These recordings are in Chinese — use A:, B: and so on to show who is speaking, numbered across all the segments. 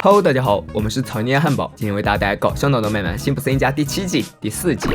A: Hello， 大家好，我们是草捏汉堡，今天为大家带来搞笑脑洞麦曼辛普森一家第7季第4集。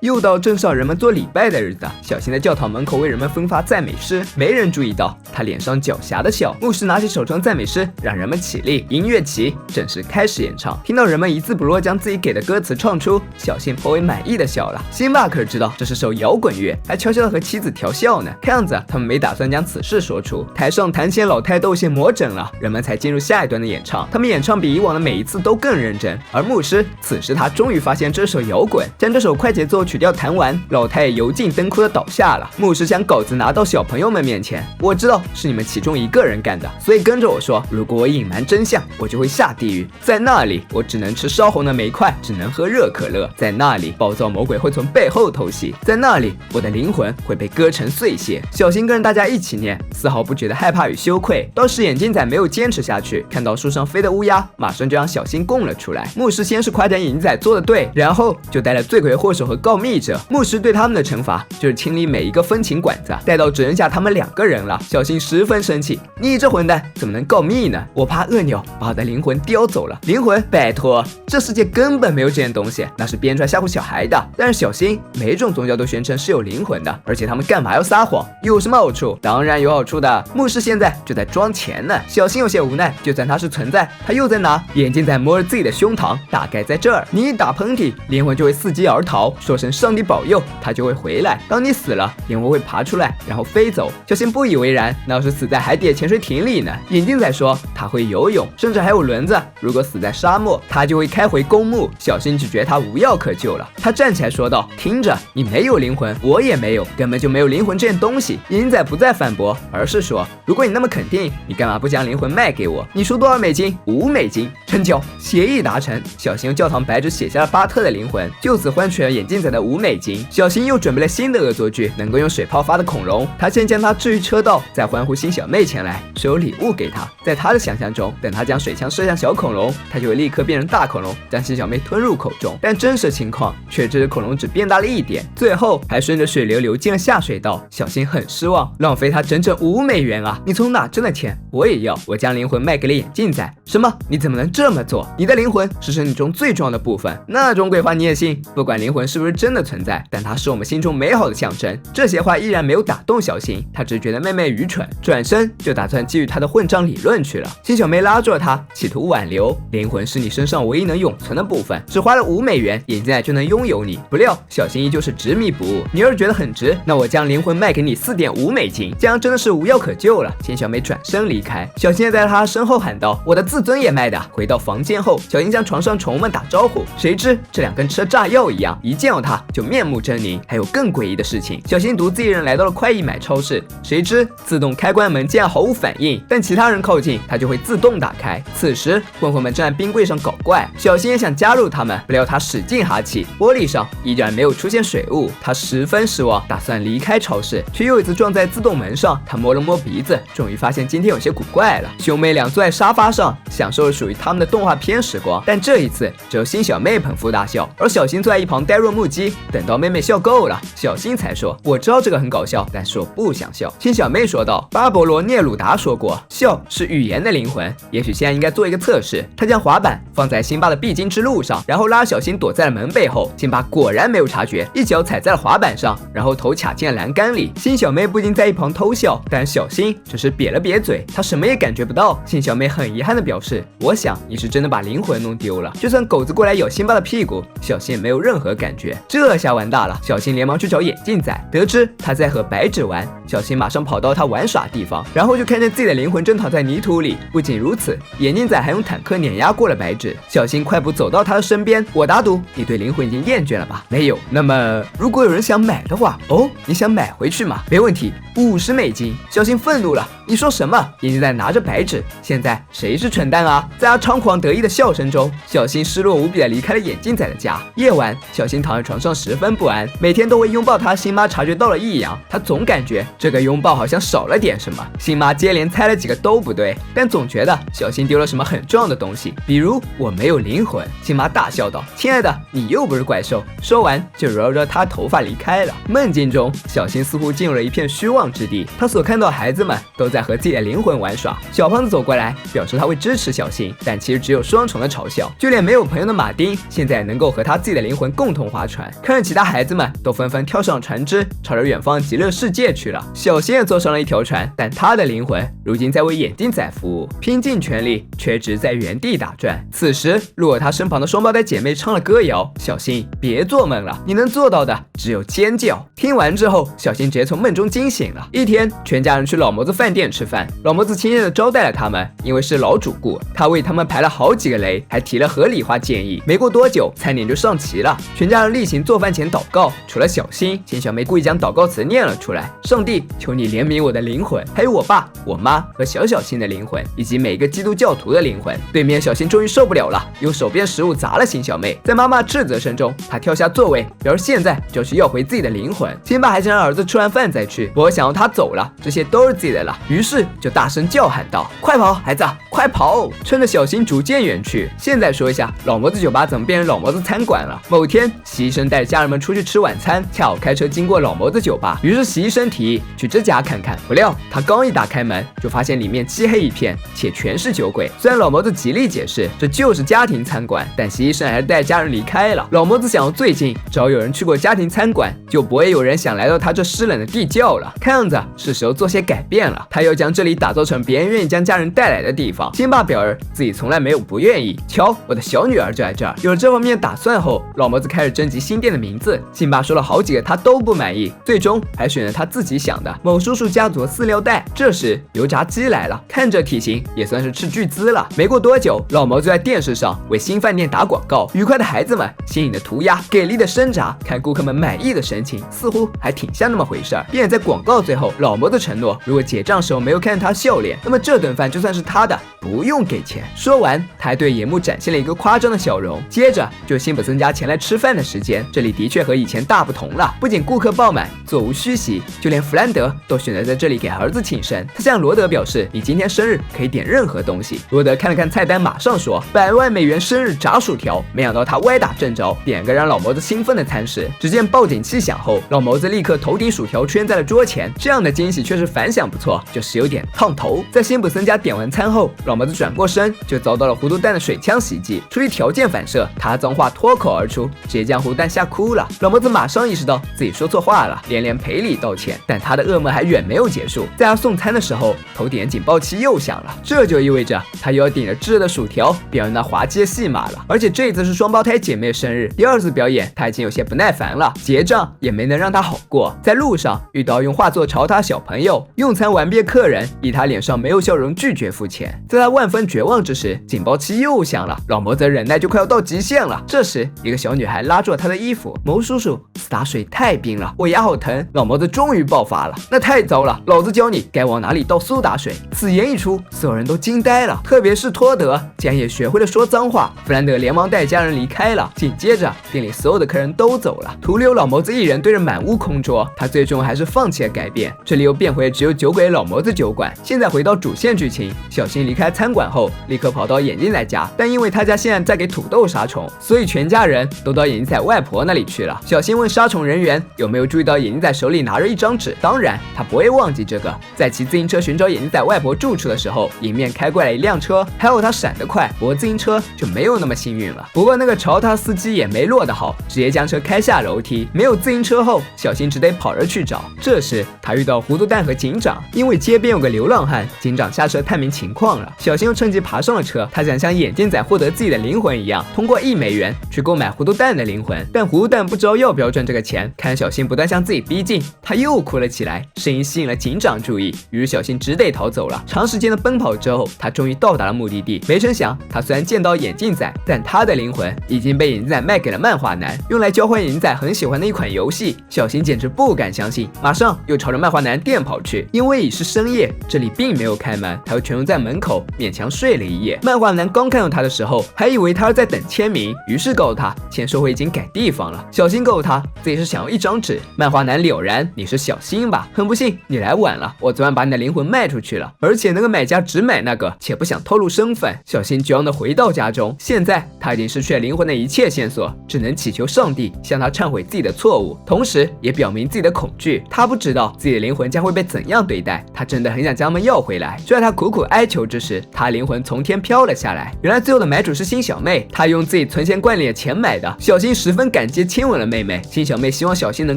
A: 又到镇上人们做礼拜的日子，小新在教堂门口为人们分发赞美诗，没人注意到他脸上狡黠的笑。牧师拿起手中赞美诗，让人们起立，音乐起，正式开始演唱。听到人们一字不落将自己给的歌词唱出，小新颇为满意的笑了。辛巴可是知道这是首摇滚乐，还悄悄地和妻子调笑呢。看样子他们没打算将此事说出。台上弹弦老太都先魔怔了，人们才进入下一段的演唱。他们演唱比以往的每一次都更认真，而牧师此时他终于发现这首摇滚，将这首快节奏曲调弹完，老太也油尽灯枯的倒下了。牧师将稿子拿到小朋友们面前，我知道是你们其中一个人干的，所以跟着我说，如果我隐瞒真相，我就会下地狱。在那里，我只能吃烧红的煤块，只能喝热可乐。在那里，暴躁魔鬼会从背后偷袭。在那里，我的灵魂会被割成碎屑。小新跟着大家一起念，丝毫不觉得害怕与羞愧。当时眼镜仔没有坚持下去，看到树上飞的乌鸦，马上就让小新供了出来。牧师先是夸奖眼镜仔做的对，然后就带了罪魁祸首和告密者。牧师对他们的惩罚就是清理每一个风情馆子，带到只剩下他们2个人了。小新十分生气，你这混蛋怎么能告密呢？我怕恶鸟把我的灵魂叼走了。灵魂？拜托，这世界根本没有这件东西，那是编出来吓唬小孩的。但是小新，每种宗教都宣称是有灵魂的，而且他们干嘛要撒谎？有什么好处？当然有好处的。牧师现在就在装钱呢。小新有些无奈，就算他是存在，他又在哪？眼睛在摸着自己的胸膛，大概在这儿。你一打喷嚏，灵魂就会伺机而逃，说声上帝保佑，他就会回来。当你死了，灵魂会爬出来，然后飞走。小新不以为然，那要是死在海底的潜水艇里呢？眼镜仔说他会游泳，甚至还有轮子。如果死在沙漠，他就会开回公墓。小新只觉得他无药可救了，他站起来说道：听着，你没有灵魂，我也没有，根本就没有灵魂这件东西。眼镜仔不再反驳，而是说，如果你那么肯定，你干嘛不将灵魂卖给我？你说多少美金？5美金。成交，协议达成。小新用教堂白纸写下了巴特的灵魂，就此换取了眼镜仔的5美金。小新又准备了新的恶作剧，能够用水泡发的恐龙。他先将它置于车道，再欢呼新小妹前来，是有礼物给他。在他的想象中，等他将水枪射向小恐龙，他就会立刻变成大恐龙，将新小妹吞入口中。但真实情况却这只恐龙只变大了一点，最后还顺着水流流进了下水道。小新很失望，浪费他整整5美元啊！你从哪挣的钱？我也要！我将灵魂卖给了眼镜仔。什么？你怎么能这么做？你的灵魂是身体中最重要的部分，那种鬼话你也信？不管灵魂是不是真的存在，但它是我们心中美好的象征。这些话依然没有打动小新，他只觉得妹妹愚蠢，转身就打算基于他的混账理论去了。新小妹拉住了他，企图挽留。灵魂是你身上唯一能永存的部分，只花了5美元，眼镜仔就能拥有你。不料小新依旧是执迷不悟。你要是觉得很值，那我将灵魂卖给你4.5美金。这样真的是无药可救了。新小妹转身离开，小新在他身后喊道：我的自尊也卖的。回到房间后，小新向床上宠物们打招呼，谁知这俩跟吃了炸药一样，一见到他就面目狰狞。还有更诡异的事情，小新独自一人来到了快易买超市，谁知自动开关门竟然毫无反应，但其他人靠近它就会自动打开。此时混混们正在冰柜上搞怪，小新也想加入他们，不料他使劲哈气，玻璃上依然没有出现水雾。他十分失望，打算离开超市，却又一次撞在自动门上。他摸了摸鼻子，终于发现今天有些古怪了。兄妹俩坐在沙发上，享受了属于他们的动画片时光，但这一次只有新小妹捧腹大笑，而小新坐在一旁呆若木鸡。等到妹妹笑够了，小新才说：我知道这个很搞笑，但是我不想笑。新小妹说道：巴勃罗聂鲁达说过，笑是语言的灵魂。也许现在应该做一个测试。他将滑板放在辛巴的必经之路上，然后拉小新躲在了门背后。辛巴果然没有察觉，一脚踩在了滑板上，然后头卡进了栏杆里。新小妹不禁在一旁偷笑，但小新只是瘪了瘪嘴，他什么也感觉不到。新小妹很遗憾地表示：我想你是真的把灵魂弄丢了。就算狗子过来咬辛巴的屁股，小新也没有任何感觉。这下完大了，小新连忙去找眼镜仔，得知他在和白纸玩。小新马上跑到他玩耍的地方，然后就看见自己的灵魂正躺在泥土里。不仅如此，眼镜仔还用坦克碾压过了白纸。小新快步走到他的身边，我打赌你对灵魂已经厌倦了吧？没有。那么如果有人想买的话，哦，你想买回去吗？没问题，50美金。小新愤怒了，你说什么？眼镜仔拿着白纸，现在谁是蠢蛋啊？在他猖狂得意的笑声中，小新失落无比地离开了眼镜仔的家。夜晚，小新躺在床上十分不安，每天都会拥抱他。新妈察觉到了异样，他总感觉这个拥抱好像少了点什么。新妈接连猜了几个都不对，但总觉得小新丢了什么很重要的东西，比如我没有灵魂。新妈大笑道：亲爱的，你又不是怪兽。说完就揉揉他头发离开了。梦境中，小新似乎进入了一片虚妄之地，他所看到的孩子们都在在和自己的灵魂玩耍。小胖子走过来表示他会支持小新，但其实只有双重的嘲笑。就连没有朋友的马丁现在也能够和他自己的灵魂共同划船。看着其他孩子们都纷纷跳上船只，朝着远方极乐世界去了。小新也坐上了一条船，但他的灵魂如今在为眼镜仔服务，拼尽全力却只在原地打转。此时路过他身旁的双胞胎姐妹唱了歌谣：小新别做梦了，你能做到的只有尖叫。听完之后，小新直接从梦中惊醒了。一天，全家人去老谋子饭店吃饭，老谋子亲切地招待了他们，因为是老主顾，他为他们排了好几个雷，还提了合理化建议。没过多久，餐点就上齐了。全家人例行做饭前祷告，除了小新，金小妹故意将祷告词念了出来：上帝，求你怜悯我的灵魂，还有我爸、我妈和小小新的灵魂，以及每个基督教徒的灵魂。对面小新终于受不了了，用手边食物砸了辛小妹。在妈妈斥责声中，他跳下座位，表示现在就去要回自己的灵魂。辛巴还想让儿子吃完饭再去，不过想要他走了，这些都是自己的了，于是就大声叫喊道：快跑，孩子，快跑！趁着小新逐渐远去。现在说一下老谋子酒吧怎么变成老谋子餐馆了。某天，习医生带着家人们出去吃晚餐，恰好开车经过老谋子酒吧，于是习医生提议去这家看看。不料他刚一打开门，就发现里面漆黑一片，且全是酒鬼。虽然老谋子极力解释这就是家庭餐馆，但习医生还是带家人离开了。老谋子想要最近只要有人去过家庭餐馆，就不会有人想来到他这湿冷的地窖了。看样子是时候做些改变了，他要将这里打造成别人愿意将家人带来的地方。辛巴表示自己从来没有不愿意，瞧，我的小女儿就在这儿。有了这方面打算后，老谋子开始征集新店的名字。辛巴说了好几个他都不满意，最终还选了他自己想的某叔叔家族的饲料袋。这时油炸鸡来了，看这体型也算是斥巨资了。没过多久，老谋子在电视上为新饭店打广告，愉快的孩子们，新颖的涂鸦，给力的生炸，看顾客们满意的神情，似乎还挺像那么回事儿。并且在广告最后，老谋子承诺，如果结账时候没有看他笑脸，那么这顿饭就算是他的，不用给钱。说完，他还对眼目展现了一个夸张的笑容。接着就辛普森家前来吃饭的时间，这里的确和以前大不同了，不仅顾客爆满，座无虚席，就连弗兰德都选择在这里给儿子庆生。他向罗德表示，你今天生日可以点任何东西。罗德看了看菜单，马上说100万美元生日炸薯条。没想到他歪打正着，点个让老谋子兴奋的餐食。只见报警器响后，老谋子立刻头顶薯条圈在了桌前，这样的惊喜却是反响不错，就是有点烫头。在辛普森家点完餐后，老谋子转过身就遭到了糊涂蛋的水枪袭击，出于条件反射，他脏话脱口而出，直接将糊涂蛋吓哭了。老谋子马上意识到自己说错话了，连连赔礼道歉。但他的噩梦还远没有结束，在他送餐的时候，头顶的警报器又响了，这就意味着他又要顶着炙热的薯条表演那滑稽的戏码了。而且这一次是双胞胎姐妹生日，第二次表演他已经有些不耐烦了，结账也没能让他好过。在路上遇到用画作嘲他小朋友，用餐完毕客人以他脸上没有笑容拒绝付钱。在他万分绝望之时，警报器又响了，老谋子忍耐就快要到极限了。这时一个小女孩拉住了他的衣服，谋叔叔，死打水太冰了，我牙好疼。老谋子终于爆发了，那太糟了，老子教你该往哪里倒苏打水。此言一出，所有人都惊呆了，特别是托德竟然也学会了说脏话。弗兰德连忙带家人离开了，紧接着店里所有的客人都走了，徒留老谋子一人对着满屋空桌。他最终还是放弃了改变，这里又变回只有酒鬼老谋子酒馆。现在回到主线剧情，小新离开餐馆后立刻跑到眼镜仔家，但因为他家现在在给土豆杀虫，所以全家人都到眼镜仔外婆那里去了。小新问杀虫人员有没有注意到眼镜仔手里拿着一张纸，当然他不会忘记这个。在骑自行车寻找眼镜仔外婆住处的时候，迎面开过来一辆车，还好他闪得快，不过自行车就没有那么幸运了。不过那个朝他司机也没落得好，直接将车开下楼梯。没有自行车后，小新只得跑着去找。这时他遇到糊涂蛋和警长，因为街边有个流浪汉，警长下车探明情况了。小新又趁机爬上了车，他想像眼镜仔获得自己的灵魂一样，通过1美元去购买糊涂蛋的灵魂。但糊涂蛋不知道要不要赚这个钱，看小新不断向自己逼近，他又哭了起来，声音吸引了警长注意，于是小新只得逃走了。长时间的奔跑之后，他终于到达了目的地。没成想，他虽然见到眼镜仔，但他的灵魂已经被眼镜仔卖给了漫画男，用来交换眼镜仔很喜欢的一款游戏。小新简直不敢相信，马上又朝着漫画男店跑去。因为已是深夜，这里并没有开门，他又蜷在门口勉强睡了一夜。漫画男刚看到他的时候，还以为他是在等签名，于是告诉他签售会已经改地方了。小新告诉他自己是想要一张纸。漫画男了然，你是小新吧？很不幸你来晚了，我昨晚把你的灵魂卖出去了，而且那个买家只买那个，且不想透露身份。小新绝望地回到家中，现在他已经失去了灵魂的一切线索，只能祈求上帝向他忏悔自己的错误，同时也表明自己的恐惧。他不知道自己的灵魂将会被怎样对待，他真的很想将他们要回来。就在他苦苦哀求之时，他灵魂从天飘了下来。原来最后的买主是辛小妹，她用自己存钱罐里的钱买的。小新十分感激，亲吻了妹妹。辛小妹希望小新能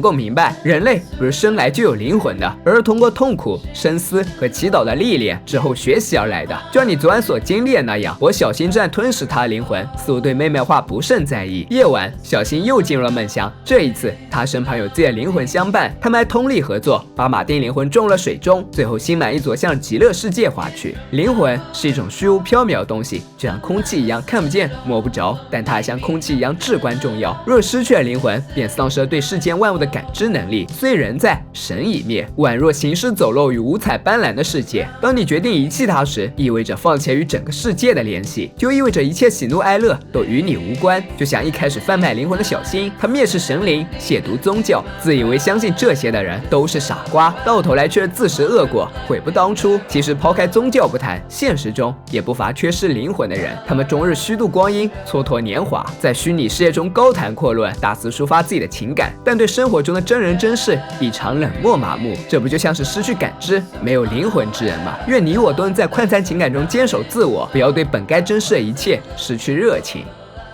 A: 够明白，人类不是生来就有灵魂的，而是通过痛苦、深思和祈祷的历练之后学习而来的。就像你昨晚所经历的那样，我小新正在吞噬他的灵魂，似乎对妹妹话不甚在意。夜晚，小新又进入了梦乡，这一次他身旁有自己的灵魂相伴，他们还通力合作，把马丁灵魂种了水中，最后心满意足向极乐世界划去。灵魂是一种虚无缥缈的东西，就像空气一样看不见摸不着，但它还像空气一样至关重要。若失去了灵魂，便丧失了对世间万物的感知能力。虽人在，神已灭，宛若行尸走肉于五彩斑斓的世界。当你决定遗弃它时，意味着放弃与整个世界的联系，就意味着一切喜怒哀乐都与你无关。就像一开始贩卖灵魂的小新，他蔑视神灵，亵渎宗教，自以为相信这些的人都是傻瓜，到头来却自食恶果，悔不当初。其实抛开宗教不谈，现实中也不乏缺失灵魂的人，他们终日虚度光阴，蹉跎年华，在虚拟世界中高谈阔论，大肆抒发自己的情感，但对生活中的真人真事异常冷漠麻木。这不就像是失去感知、没有灵魂之人吗？愿你我都能在快餐情感中坚守自我，不要对本该珍视的一切失去热情。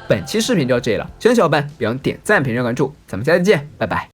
A: 本期视频就到这里了，喜欢小伙伴别忘点赞、评论、关注，咱们下期见，拜拜。